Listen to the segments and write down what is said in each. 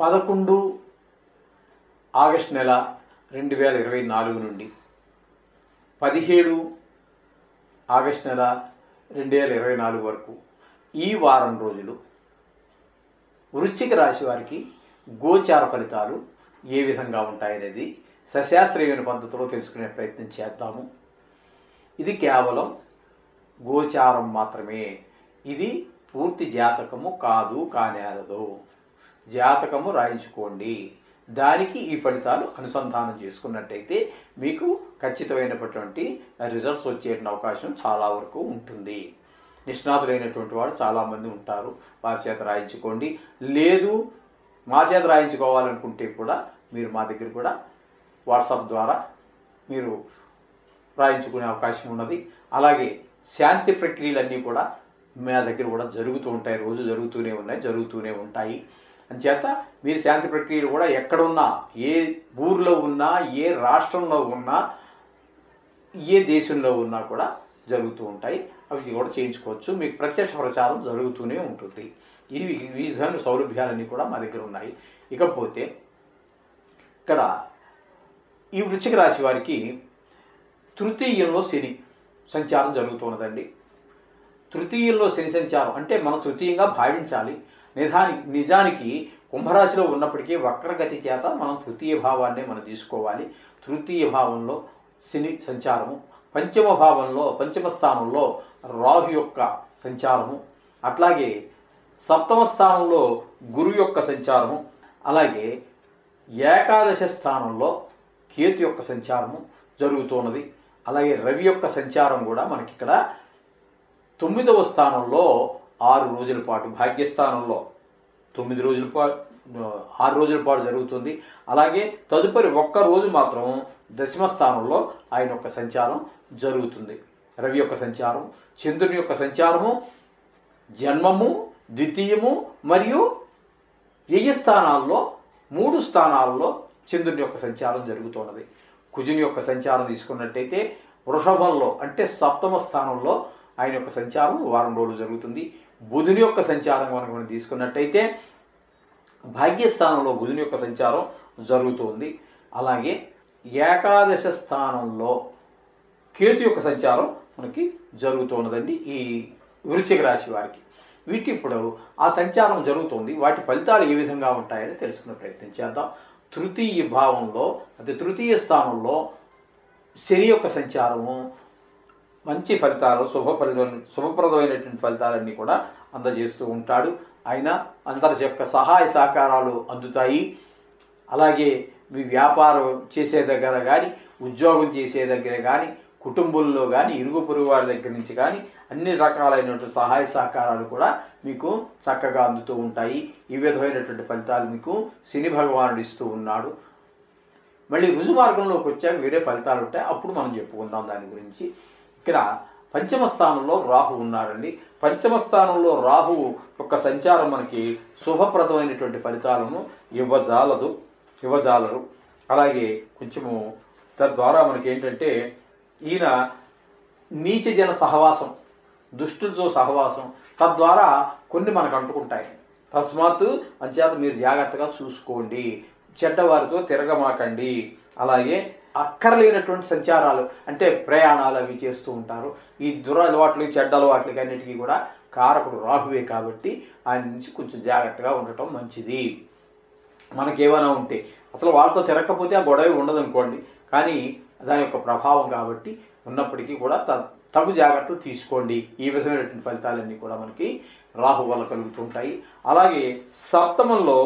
11 August నెల 2024 నుండి 17 August నెల 2024 వరకు ఈ వారం రోజులు వృశ్చిక రాశి వారికి గోచార ఫలితాలు ఏ విధంగా ఉంటాయనేది సశాస్త్రీయమైన పద్ధతిలో తెలుసుకునే ప్రయత్నం చేద్దాము. ఇది కేవలం గోచారం మాత్రమే. ఇది పూర్తి జాతకము కాదు, కానేరదు. జాతకము రాయించుకోండి. దానికి ఈ ఫలితాలు అనుసంధానం చేసుకున్నట్టయితే మీకు ఖచ్చితమైనటువంటి రిజల్ట్స్ వచ్చే అవకాశం చాలా వరకు ఉంటుంది. నిష్ణాతులైనటువంటి వాడు చాలామంది ఉంటారు, వారి చేత రాయించుకోండి. లేదు మా చేత రాయించుకోవాలనుకుంటే కూడా మీరు మా దగ్గర కూడా వాట్సాప్ ద్వారా మీరు రాయించుకునే అవకాశం ఉన్నది. అలాగే శాంతి ప్రక్రియలన్నీ కూడా మా దగ్గర కూడా జరుగుతూ ఉంటాయి, రోజు జరుగుతూనే ఉంటాయి. అంచేత మీరు శాంతి ప్రక్రియలు కూడా ఎక్కడున్నా, ఏ ఊర్లో ఉన్నా, ఏ రాష్ట్రంలో ఉన్నా, ఏ దేశంలో ఉన్నా కూడా జరుగుతూ ఉంటాయి. అవి కూడా చేయించుకోవచ్చు. మీకు ప్రత్యక్ష ప్రచారం జరుగుతూనే ఉంటుంది. ఈ విధమైన సౌలభ్యాలన్నీ కూడా మా దగ్గర ఉన్నాయి. ఇకపోతే ఇక్కడ ఈ వృశ్చిక రాశి వారికి తృతీయంలో శని సంచారం జరుగుతున్నదండి. తృతీయంలో శని సంచారం అంటే మనం తృతీయంగా భావించాలి. నిజానికి కుంభరాశిలో ఉన్నప్పటికీ వక్రగతి చేత మనం తృతీయ భావాన్ని మనం తీసుకోవాలి. తృతీయ భావంలో శని సంచారము, పంచమ స్థానంలో రాహు యొక్క సంచారము, అట్లాగే సప్తమ స్థానంలో గురు యొక్క సంచారము, అలాగే ఏకాదశ స్థానంలో కేతు యొక్క సంచారము జరుగుతున్నది. అలాగే రవి యొక్క సంచారం కూడా మనకి ఇక్కడ 9వ స్థానంలో 6 రోజుల పాటు, భాగ్యస్థానంలో 9 రోజుల పాటు 6 రోజుల పాటు జరుగుతుంది. అలాగే తదుపరి 1 రోజు మాత్రం దశమ స్థానంలో ఆయన యొక్క సంచారం జరుగుతుంది. రవి యొక్క సంచారం, చంద్రుని యొక్క సంచారము జన్మము, ద్వితీయము మరియు వ్యయ స్థానాల్లో 3 స్థానాల్లో చంద్రుని యొక్క సంచారం జరుగుతున్నది. కుజుని యొక్క సంచారం తీసుకున్నట్టయితే వృషభంలో అంటే 7వ స్థానంలో ఆయన యొక్క సంచారం వారం రోజులు జరుగుతుంది. బుధుని యొక్క సంచారం మనం తీసుకున్నట్టయితే భాగ్యస్థానంలో బుధుని యొక్క సంచారం జరుగుతుంది. అలాగే ఏకాదశ స్థానంలో కేతు యొక్క సంచారం మనకి జరుగుతున్నదండి ఈ వృశ్చిక రాశి వారికి. వీటి ఇప్పుడు ఆ సంచారం జరుగుతుంది. వాటి ఫలితాలు ఏ విధంగా ఉంటాయని తెలుసుకునే ప్రయత్నం చేద్దాం. తృతీయ భావంలో అంటే తృతీయ స్థానంలో శని యొక్క సంచారము మంచి ఫలితాలు, శుభప్రదమైనటువంటి ఫలితాలన్నీ కూడా అందజేస్తూ ఉంటాడు. ఆయన అందరి యొక్క సహాయ సహకారాలు అందుతాయి. అలాగే మీ వ్యాపారం చేసే దగ్గర కానీ, ఉద్యోగం చేసే దగ్గర కానీ, కుటుంబంలో కానీ, ఇరుగు పొరుగు వారి దగ్గర నుంచి కానీ అన్ని రకాలైనటువంటి సహాయ సహకారాలు కూడా మీకు చక్కగా అందుతూ ఉంటాయి. ఈ విధమైనటువంటి ఫలితాలు మీకు శని భగవానుడు ఇస్తూ ఉన్నాడు. మళ్ళీ రుజు మార్గంలోకి వచ్చాక వేరే ఫలితాలు ఉంటాయి, అప్పుడు మనం చెప్పుకుందాం దాని గురించి. ఇక్కడ పంచమ స్థానంలో రాహు ఉన్నారండి. పంచమ స్థానంలో రాహు యొక్క సంచారం మనకి శుభప్రదమైనటువంటి ఫలితాలను ఇవ్వజాలరు. అలాగే కొంచెము తద్వారా మనకి ఏంటంటే ఈయన నీచజన సహవాసం, దుష్టులతో సహవాసం, తద్వారా కొన్ని మనకు అంటుకుంటాయి. తస్మాత్తు అంచేత మీరు జాగ్రత్తగా చూసుకోండి, చెడ్డవారితో తిరగమాకండి. అలాగే అక్కర్లేనటువంటి సంచారాలు అంటే ప్రయాణాలు అవి చేస్తూ ఉంటారు. ఈ దురలవాట్లు, చెడ్డ అలవాట్లకి అన్నిటికీ కూడా కారకుడు రాహువే కాబట్టి ఆయన నుంచి కొంచెం జాగ్రత్తగా ఉండటం మంచిది. మనకేమైనా ఉంటే అసలు వాళ్ళతో తిరగకపోతే ఆ గొడవ ఉండదు అనుకోండి, కానీ దాని యొక్క ప్రభావం కాబట్టి ఉన్నప్పటికీ కూడా తగు జాగ్రత్తలు తీసుకోండి. ఈ విధమైనటువంటి ఫలితాలన్నీ కూడా మనకి రాహు వల్ల కలుగుతుంటాయి. అలాగే సప్తమంలో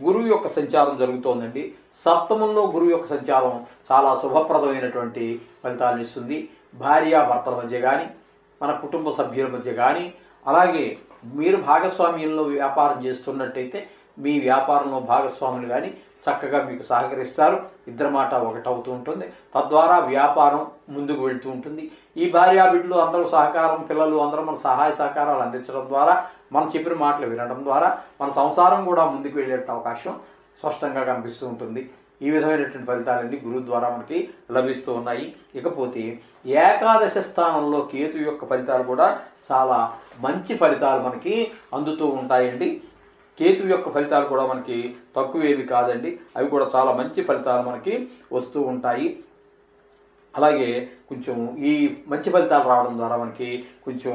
గురువు యొక్క సంచారం జరుగుతోందండి. సప్తమంలో గురువు యొక్క సంచారం చాలా శుభప్రదమైనటువంటి ఫలితాలను ఇస్తుంది. భార్యాభర్తల మధ్య కానీ, మన కుటుంబ సభ్యుల మధ్య కానీ, అలాగే మీరు భాగస్వామ్యంలో వ్యాపారం చేస్తున్నట్టయితే మీ వ్యాపారంలో భాగస్వాములు కానీ చక్కగా మీకు సహకరిస్తారు. ఇద్దరి మాట ఒకటవుతూ ఉంటుంది. తద్వారా వ్యాపారం ముందుకు వెళ్తూ ఉంటుంది. ఈ భార్యాబిడ్డలు అందరూ సహకారం, పిల్లలు అందరూ మన సహాయ సహకారాలు అందించడం ద్వారా, మనం చెప్పిన మాటలు వినడం ద్వారా మన సంసారం కూడా ముందుకు వెళ్ళే అవకాశం స్పష్టంగా కనిపిస్తూ ఉంటుంది. ఈ విధమైనటువంటి ఫలితాలన్నీ గురువు ద్వారా మనకి లభిస్తూ ఉన్నాయి. ఇకపోతే ఏకాదశ స్థానంలో కేతు యొక్క ఫలితాలు కూడా చాలా మంచి ఫలితాలు మనకి అందుతూ ఉంటాయండి. కేతు యొక్క ఫలితాలు కూడా మనకి తక్కువేవి కాదండి. అవి కూడా చాలా మంచి ఫలితాలు మనకి వస్తూ ఉంటాయి. అలాగే కొంచెం ఈ మంచి ఫలితాలు రావడం ద్వారా మనకి కొంచెం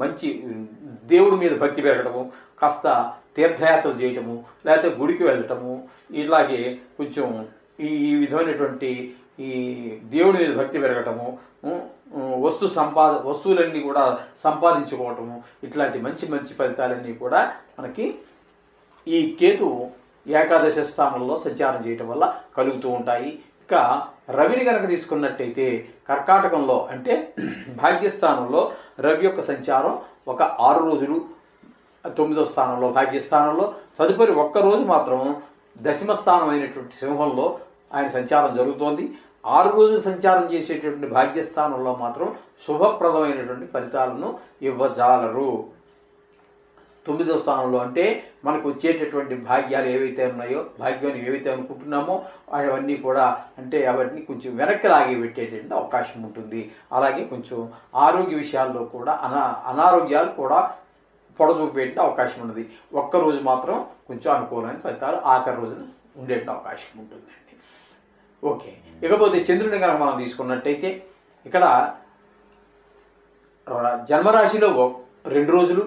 మంచి దేవుడి మీద భక్తి పెరగడము, కాస్త తీర్థయాత్రలు చేయటము, లేకపోతే గుడికి వెళ్ళటము, ఇలాగే కొంచెం ఈ విధమైనటువంటి ఈ దేవుడి మీద భక్తి పెరగటము, వస్తువులన్నీ కూడా సంపాదించుకోవటము, ఇట్లాంటి మంచి మంచి ఫలితాలన్నీ కూడా మనకి ఈ కేతు ఏకాదశ స్థానంలో సంచారం చేయటం వల్ల కలుగుతూ ఉంటాయి. ఇక రవిని కనుక తీసుకున్నట్టయితే కర్కాటకంలో అంటే భాగ్యస్థానంలో రవి యొక్క సంచారం ఒక 6 రోజులు 9వ స్థానంలో భాగ్యస్థానంలో, తదుపరి ఒక్కరోజు మాత్రం దశమ స్థానం అయినటువంటి సింహంలో ఆయన సంచారం జరుగుతోంది. 6 రోజులు సంచారం చేసేటటువంటి భాగ్యస్థానంలో మాత్రం శుభప్రదమైనటువంటి ఫలితాలను ఇవ్వజాలరు. 9వ స్థానంలో అంటే మనకు వచ్చేటటువంటి భాగ్యాలు ఏవైతే ఉన్నాయో, భాగ్యాన్ని ఏవైతే అనుకుంటున్నామో అవన్నీ కూడా అంటే అవన్నీ కొంచెం వెనక్కి లాగి పెట్టేటువంటి అవకాశం ఉంటుంది. అలాగే కొంచెం ఆరోగ్య విషయాల్లో కూడా అనారోగ్యాలు కూడా పొడచూపేట అవకాశం ఉన్నది. ఒక్కరోజు మాత్రం కొంచెం అనుకూలమైన ఫలితాలు ఆఖరి రోజున ఉండే అవకాశం ఉంటుందండి. ఓకే, ఇకపోతే చంద్రుని కనుక మనం తీసుకున్నట్టయితే ఇక్కడ జన్మరాశిలో 2 రోజులు,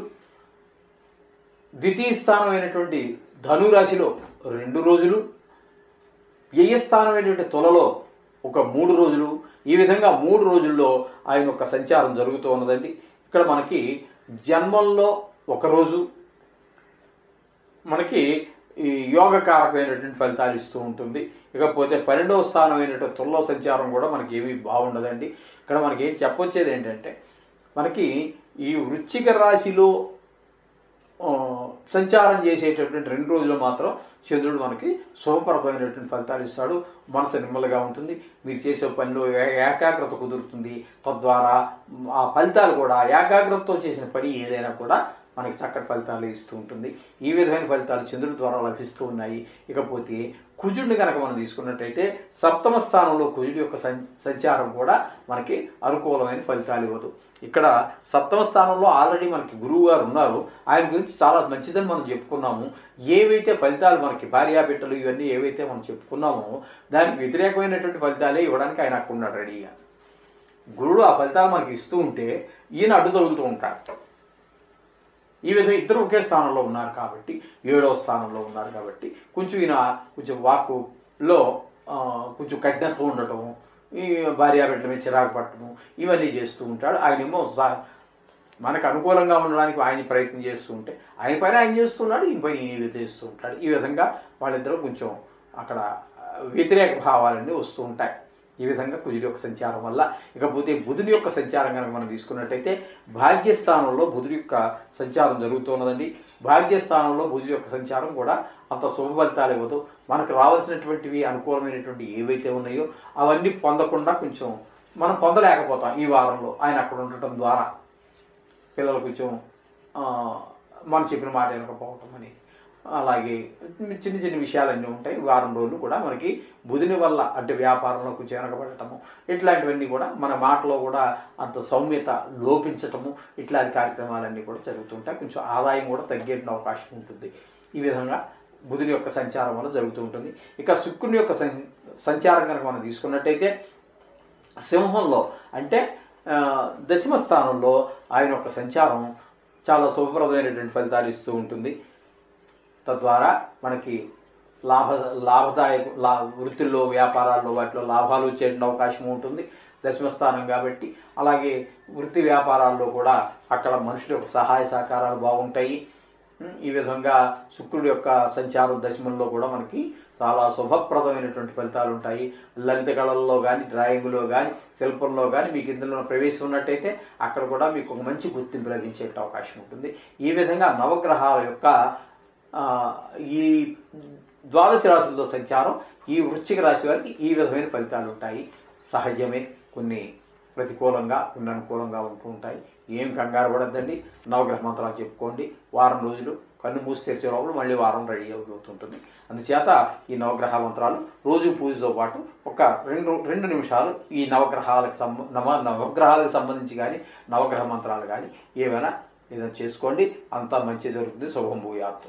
ద్వితీయ స్థానం అయినటువంటి ధనురాశిలో 2 రోజులు, వ్యయస్థానం అయినటువంటి తులలో ఒక 3 రోజులు, ఈ విధంగా 3 రోజుల్లో ఆయన యొక్క సంచారం జరుగుతూ ఉన్నదండి. ఇక్కడ మనకి జన్మంలో 1 రోజు మనకి ఈ యోగకారకమైనటువంటి ఫలితాలు ఇస్తూ ఉంటుంది. ఇకపోతే 12వ స్థానం అయినటువంటి తులలో సంచారం కూడా మనకి ఏమీ బాగుండదండి. ఇక్కడ మనకి ఏం చెప్పొచ్చేది ఏంటంటే మనకి ఈ వృశ్చిక రాశిలో సంచారం చేసేటటువంటి 2 రోజులు మాత్రం చంద్రుడు మనకి శుభప్రదమైనటువంటి ఫలితాలు ఇస్తాడు. మనసు నిమ్మలుగా ఉంటుంది, మీరు చేసే పనిలో ఏకాగ్రత కుదురుతుంది. తద్వారా ఆ ఫలితాలు కూడా ఏకాగ్రతతో చేసిన పని ఏదైనా కూడా మనకి చక్కటి ఫలితాలు ఇస్తూ ఉంటుంది. ఈ విధమైన ఫలితాలు చంద్రుడి ద్వారా లభిస్తూ ఉన్నాయి. ఇకపోతే కుజుడిని కనుక మనం తీసుకున్నట్టయితే 7వ స్థానంలో కుజుడి యొక్క సంచారం కూడా మనకి అనుకూలమైన ఫలితాలు ఇవ్వదు. ఇక్కడ 7వ స్థానంలో ఆల్రెడీ మనకి గురువు గారు ఉన్నారు. ఆయన గురించి చాలా మంచిదని మనం చెప్పుకున్నాము. ఏవైతే ఫలితాలు మనకి భార్యాబిడ్డలు ఇవన్నీ ఏవైతే మనం చెప్పుకున్నామో దానికి వ్యతిరేకమైనటువంటి ఫలితాలే ఇవ్వడానికి ఆయన అక్కడ ఉన్నాడు రెడీగా. గురుడు ఆ ఫలితాలు మనకి ఇస్తూ ఉంటే ఈయన అడ్డు తగులుతూ ఉంటాడు. ఈ విధంగా ఇద్దరు ఒకే స్థానంలో ఉన్నారు కాబట్టి, 7వ స్థానంలో ఉన్నారు కాబట్టి కొంచెం ఈయన కొంచెం వాక్కులో కొంచెం కఠినత్వం ఉండటము, ఈ భార్యాబిడ్డల మీద చిరాకు పట్టడము ఇవన్నీ చేస్తూ ఉంటాడు. ఆయనేమో మనకు అనుకూలంగా ఉండడానికి ఆయన ప్రయత్నం చేస్తూ ఉంటే ఆయన పైన ఆయన చేస్తున్నాడు, ఈయన పైన ఈయన చేస్తూ ఉంటాడు. ఈ విధంగా వాళ్ళిద్దరూ కొంచెం అక్కడ వ్యతిరేక భావాలన్నీ వస్తూ ఉంటాయి. ఈ విధంగా కుజుడి యొక్క సంచారం వల్ల. ఇకపోతే బుధుని యొక్క సంచారం కనుక మనం తీసుకున్నట్టయితే భాగ్యస్థానంలో బుధుడి యొక్క సంచారం జరుగుతున్నదండి. భాగ్యస్థానంలో బుధుడి యొక్క సంచారం కూడా అంత శుభ ఫలితాలు ఇవ్వదు. మనకు రావాల్సినటువంటివి అనుకూలమైనటువంటి ఏవైతే ఉన్నాయో అవన్నీ పొందకుండా కొంచెం మనం పొందలేకపోతాం. ఈ వారంలో ఆయన అక్కడ ఉండటం ద్వారా పిల్లలు కొంచెం మనం చెప్పిన మాట వినకపోవటం అని, అలాగే చిన్న చిన్న విషయాలన్నీ ఉంటాయి. వారం రోజులు కూడా మనకి బుధుని వల్ల అంటే వ్యాపారంలో కొంచెం వెనకబడటము ఇట్లాంటివన్నీ కూడా మన మాటలో కూడా అంత సౌమ్యత లోపించటము ఇట్లాంటి కార్యక్రమాలన్నీ కూడా జరుగుతుంటాయి. కొంచెం ఆదాయం కూడా తగ్గే అవకాశం ఉంటుంది. ఈ విధంగా బుధుని యొక్క సంచారం వల్ల జరుగుతూ ఉంటుంది. ఇక శుక్రుని యొక్క సంచారం కనుక మనం తీసుకున్నట్టయితే సింహంలో అంటే 10వ స్థానంలో ఆయన యొక్క సంచారం చాలా శుభప్రదమైనటువంటి ఫలితాలు ఇస్తూ ఉంటుంది. తద్వారా మనకి వృత్తుల్లో వ్యాపారాల్లో వాటిలో లాభాలు వచ్చే అవకాశం ఉంటుంది 10వ స్థానం కాబట్టి. అలాగే వృత్తి వ్యాపారాల్లో కూడా అక్కడ మనుషుల యొక్క సహాయ సహకారాలు బాగుంటాయి. ఈ విధంగా శుక్రుడి యొక్క సంచారం దశమంలో కూడా మనకి చాలా శుభప్రదమైనటువంటి ఫలితాలు ఉంటాయి. లలిత కళల్లో కానీ, డ్రాయింగ్లో కానీ, శిల్పంలో కానీ మీకు ఇందులో ప్రవేశం ఉన్నట్టయితే అక్కడ కూడా మీకు ఒక మంచి గుర్తింపు లభించే అవకాశం ఉంటుంది. ఈ విధంగా నవగ్రహాల యొక్క ఈ 12 రాశులతో సంచారం ఈ వృశ్చిక రాశి వారికి ఈ విధమైన ఫలితాలు ఉంటాయి. సహజమే, కొన్ని ప్రతికూలంగా కొన్ని అనుకూలంగా ఉంటూ ఉంటాయి. ఏం కంగారు పడద్దండి. నవగ్రహ మంత్రాలు చెప్పుకోండి. వారం రోజులు కన్ను మూసి తెరిచే లోపల మళ్ళీ వారం రెడీ అవుతుంటుంది. అందుచేత ఈ నవగ్రహ మంత్రాలు రోజు పూజతో పాటు ఒక 2 నిమిషాలు ఈ నవగ్రహాలకు సంబంధించి కానీ నవగ్రహ మంత్రాలు కానీ ఏదైనా చేసుకోండి. అంతా మంచి జరుగుతుంది. శుభం భూయాత్.